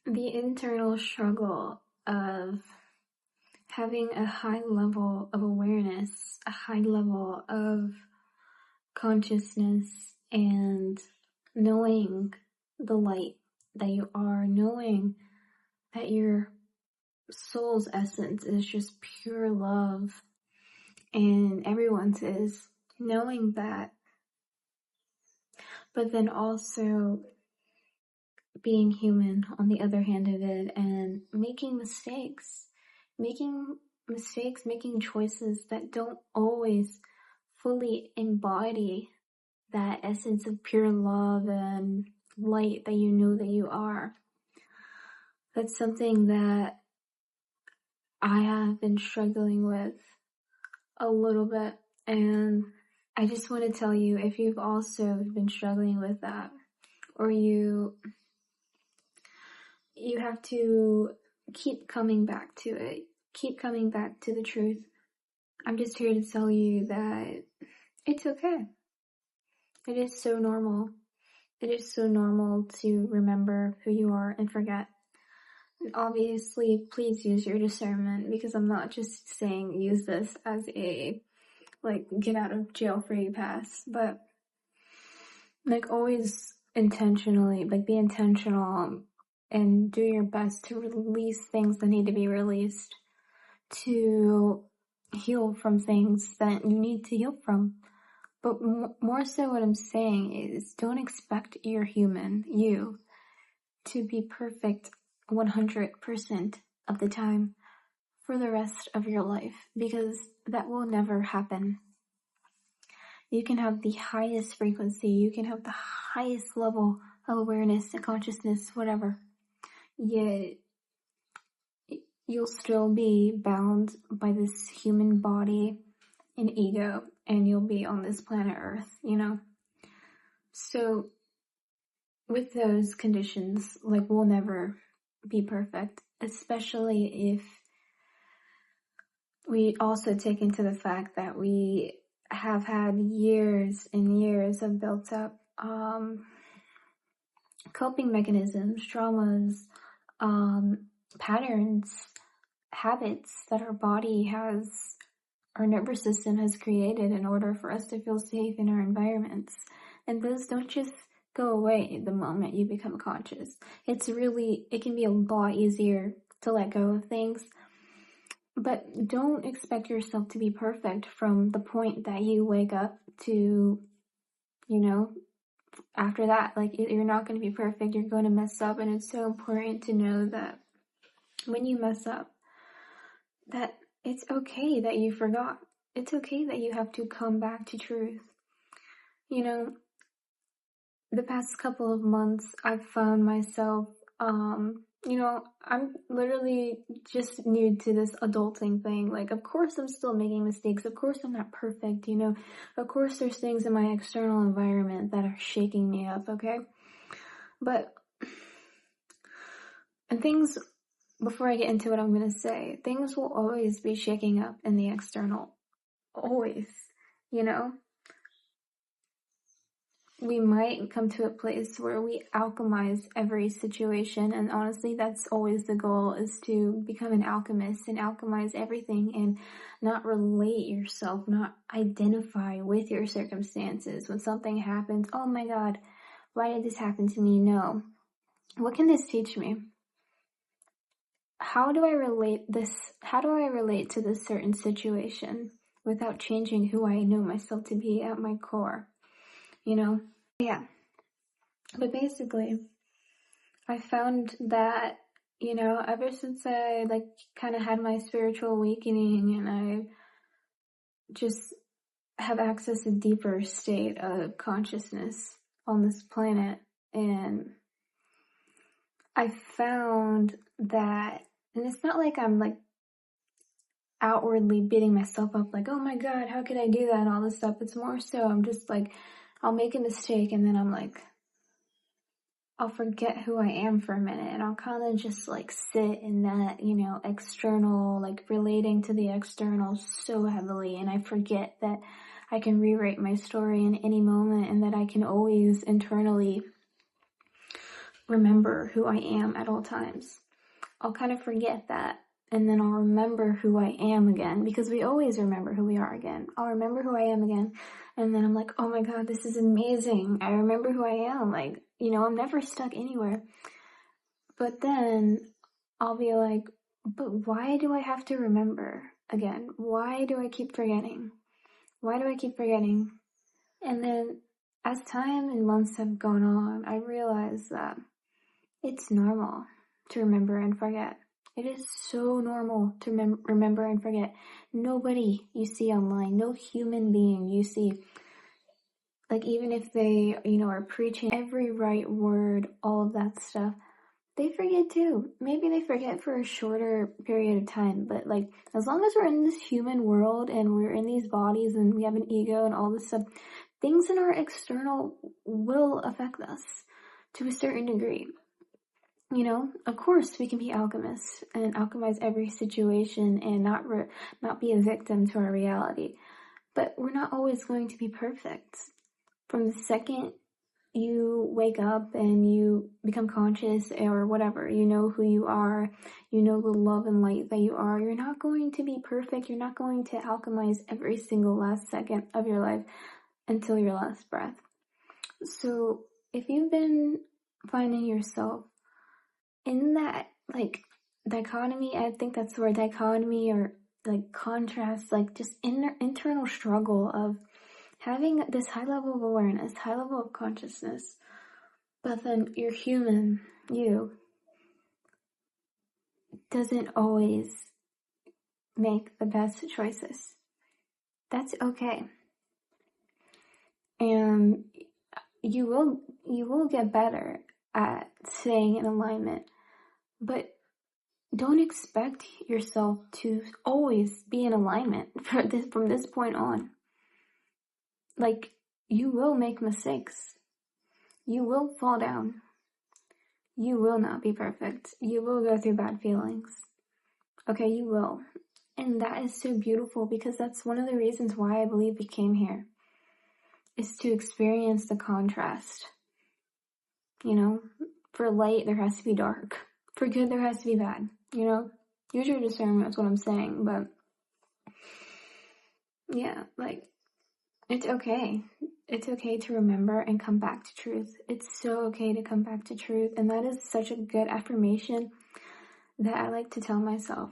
the internal struggle of having a high level of awareness, a high level of consciousness, and knowing the light that you are, knowing that your soul's essence is just pure love, and everyone's is, knowing that, but then also being human on the other hand of it, and making making choices that don't always fully embody that essence of pure love and light that you know that you are. That's something that I have been struggling with a little bit, and I just want to tell you, if you've also been struggling with that, or you have to keep coming back to it, keep coming back to the truth, I'm just here to tell you that it's okay. It is so normal. It is so normal to remember who you are and forget. And obviously, please use your discernment, because I'm not just saying use this as a, get out of jail free pass, but, always intentionally, be intentional and do your best to release things that need to be released, to heal from things that you need to heal from. But more so what I'm saying is, don't expect your human, you, to be perfect 100% of the time for the rest of your life, because that will never happen. You can have the highest frequency, you can have the highest level of awareness and consciousness, whatever, yet you'll still be bound by this human body and ego, and you'll be on this planet Earth, So with those conditions, we'll never be perfect, especially if we also take into the fact that we have had years and years of built up coping mechanisms, traumas, patterns, habits that our nervous system has created in order for us to feel safe in our environments. And those don't just go away the moment you become conscious. It can be a lot easier to let go of things, but don't expect yourself to be perfect from the point that you wake up to, after that. You're not going to be perfect, you're going to mess up, and it's so important to know that when you mess up, that it's okay that you forgot. It's okay that you have to come back to truth. The past couple of months, I've found myself, I'm literally just new to this adulting thing. Of course I'm still making mistakes. Of course I'm not perfect, Of course there's things in my external environment that are shaking me up, okay? Before I get into what I'm going to say, things will always be shaking up in the external. Always, We might come to a place where we alchemize every situation, and honestly, that's always the goal, is to become an alchemist and alchemize everything and not relate yourself, not identify with your circumstances. When something happens, oh my God, why did this happen to me? No. What can this teach me? How do I relate to this certain situation without changing who I know myself to be at my core? Yeah. But basically, I found that, ever since I kind of had my spiritual awakening, and I just have access to a deeper state of consciousness on this planet, and I found that, and it's not like I'm outwardly beating myself up, oh my God, how could I do that, and all this stuff. It's more so I'm just I'll make a mistake, and then I'm I'll forget who I am for a minute, and I'll kind of just sit in that, external, relating to the external so heavily, and I forget that I can rewrite my story in any moment, and that I can always internally remember who I am at all times. I'll kind of forget that, and then I'll remember who I am again, because we always remember who we are again. I'll remember who I am again, and then I'm like, oh my god, this is amazing. I remember who I am. Like, I'm never stuck anywhere. But then I'll be like, but why do I have to remember again? Why do I keep forgetting? Why do I keep forgetting? And then as time and months have gone on, I realized that it's normal to remember and forget. It is so normal to remember and forget. Nobody you see online, no human being you see, like even if they, are preaching every right word, all of that stuff, they forget too. Maybe they forget for a shorter period of time, but like as long as we're in this human world and we're in these bodies and we have an ego and all this stuff, things in our external will affect us to a certain degree. Of course we can be alchemists and alchemize every situation and not be a victim to our reality, but we're not always going to be perfect. From the second you wake up and you become conscious or whatever, you know who you are, the love and light that you are, you're not going to be perfect. You're not going to alchemize every single last second of your life until your last breath. So if you've been finding yourself in that dichotomy, I think that's the word, dichotomy, or contrast, just internal struggle of having this high level of awareness, high level of consciousness, but then your human, you, doesn't always make the best choices. That's okay. And you will get better at staying in alignment, but don't expect yourself to always be in alignment from this point on. You will make mistakes. You will fall down. You will not be perfect. You will go through bad feelings. Okay, you will. And that is so beautiful, because that's one of the reasons why I believe we came here, is to experience the contrast. For light, there has to be dark. For good, there has to be bad. Use your discernment, is what I'm saying. But yeah, it's okay. It's okay to remember and come back to truth. It's so okay to come back to truth. And that is such a good affirmation that I like to tell myself.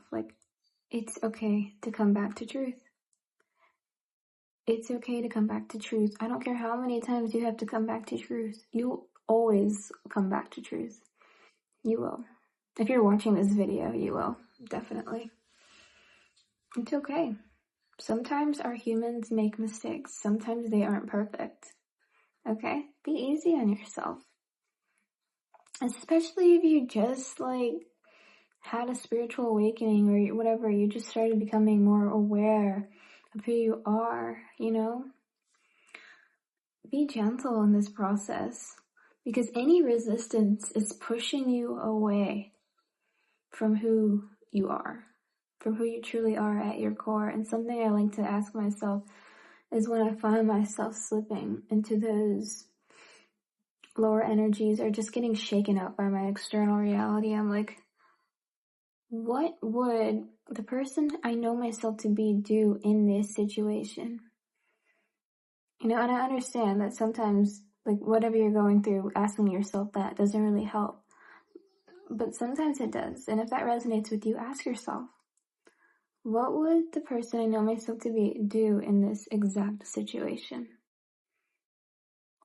It's okay to come back to truth. It's okay to come back to truth. I don't care how many times you have to come back to truth. You'll always come back to truth. You will. If you're watching this video, you will. Definitely. It's okay. Sometimes our humans make mistakes. Sometimes they aren't perfect. Okay? Be easy on yourself. Especially if you just had a spiritual awakening or whatever, you just started becoming more aware of who you are, Be gentle in this process, because any resistance is pushing you away from who you are, from who you truly are at your core. And something I like to ask myself is, when I find myself slipping into those lower energies or just getting shaken up by my external reality, I'm like, what would the person I know myself to be do in this situation? And I understand that sometimes, whatever you're going through, asking yourself that doesn't really help. But sometimes it does. And if that resonates with you, ask yourself, what would the person I know myself to be do in this exact situation?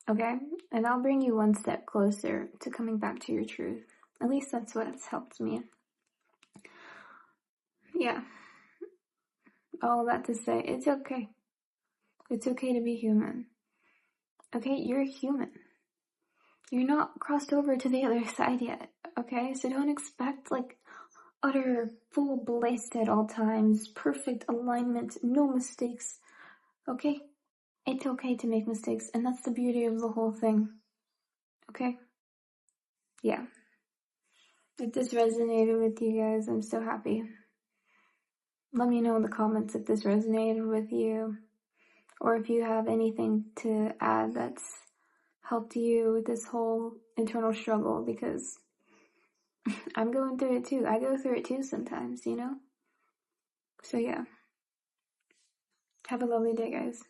Okay? And I'll bring you one step closer to coming back to your truth. At least that's what's helped me. Yeah. All that to say, it's okay. It's okay to be human. Okay? You're human. You're not crossed over to the other side yet. Okay? So don't expect utter full bliss at all times, perfect alignment, no mistakes. Okay? It's okay to make mistakes, and that's the beauty of the whole thing. Okay? Yeah. If this resonated with you guys, I'm so happy. Let me know in the comments if this resonated with you, or if you have anything to add that's helped you with this whole internal struggle, because I'm going through it too. I go through it too sometimes, you know? So yeah. Have a lovely day, guys.